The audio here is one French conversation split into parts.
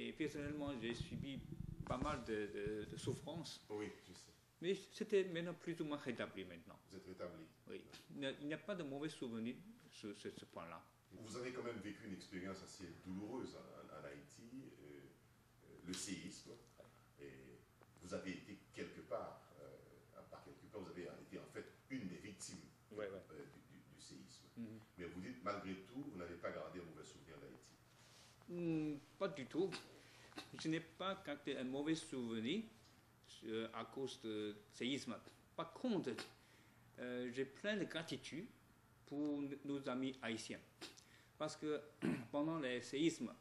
Et personnellement, j'ai subi pas mal de souffrances. Oui, je sais. Mais c'était maintenant plus ou moins rétabli maintenant. Vous êtes rétabli. Oui. Il n'y a pas de mauvais souvenirs sur ce point-là. Vous avez quand même vécu une expérience assez douloureuse en Haïti, le séisme. Et vous avez été quelque part, pas quelque part, vous avez été en fait une des victimes du séisme. Mais vous dites, malgré tout, vous n'avez pas gardé un mauvais souvenir d'Haïti. Pas du tout. Je n'ai pas gardé un mauvais souvenir à cause du séisme. Par contre, j'ai plein de gratitude pour nos amis haïtiens. Parce que pendant les séismes,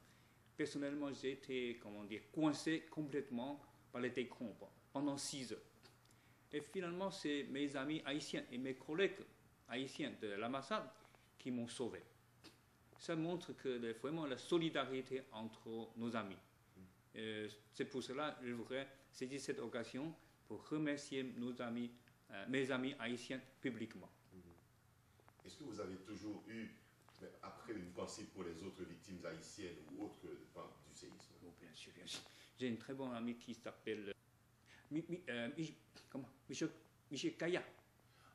personnellement, j'ai été, coincé complètement par les décombres pendant 6 heures. Et finalement, c'est mes amis haïtiens et mes collègues haïtiens de l'ambassade qui m'ont sauvé. Ça montre que vraiment la solidarité entre nos amis. C'est pour cela que je voudrais saisir cette occasion pour remercier mes amis haïtiens publiquement. Est-ce que vous avez toujours eu, après, une pensée pour les autres victimes haïtiennes ou autres du séisme? Oh, bien sûr, bien sûr. J'ai une très bonne amie qui s'appelle Michel Kaya.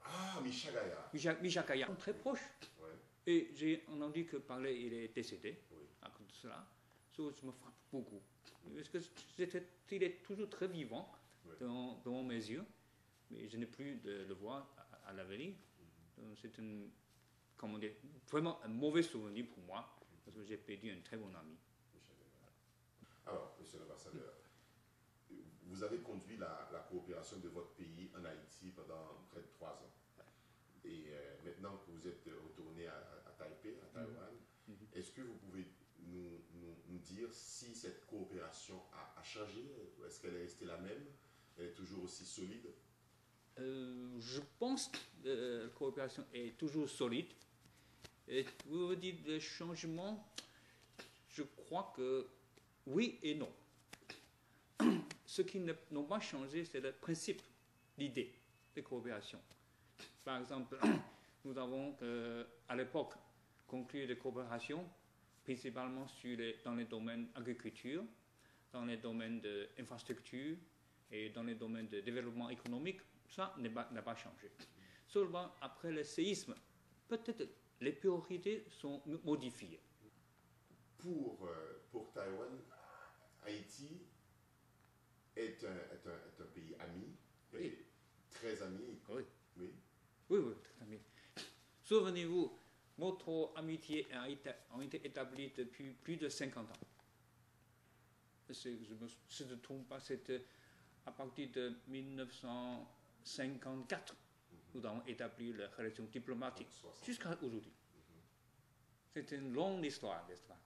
Ah, Micha Gaya. Micha Kaya, très proche. Ouais. Et j'ai entendu que parler, il est décédé Oui. à cause de cela. Ça me frappe beaucoup. Parce que il est toujours très vivant devant mes yeux, mais je n'ai plus de voix à l'avenir. C'est vraiment un mauvais souvenir pour moi, parce que j'ai perdu un très bon ami. Alors, monsieur l'ambassadeur, vous avez conduit la coopération de votre pays en Haïti pendant près de 3 ans. Et maintenant que vous êtes retourné à Taipei, à Taïwan, est-ce que vous pouvez nous dire si cette coopération a changé? Est-ce qu'elle est restée la même? Elle est toujours aussi solide? Je pense que la coopération est toujours solide. Et vous dites le changement, je crois que oui et non. Ce qui n'ont pas changé, c'est le principe, l'idée de coopération. Par exemple, nous avons à l'époque conclu des coopérations principalement dans les domaines d'agriculture, dans les domaines d'infrastructure et dans les domaines de développement économique. Ça n'a pas changé. Seulement, après le séisme, peut-être les priorités sont modifiées. Pour Taïwan, Haïti est un pays ami, Oui. très ami. Oui. Oui. Oui, très ami. Souvenez-vous, notre amitié a été établie depuis plus de 50 ans. Je ne me trompe pas, c'était à partir de 1954, nous avons établi la relation diplomatique jusqu'à aujourd'hui. C'est une longue histoire, n'est-ce pas?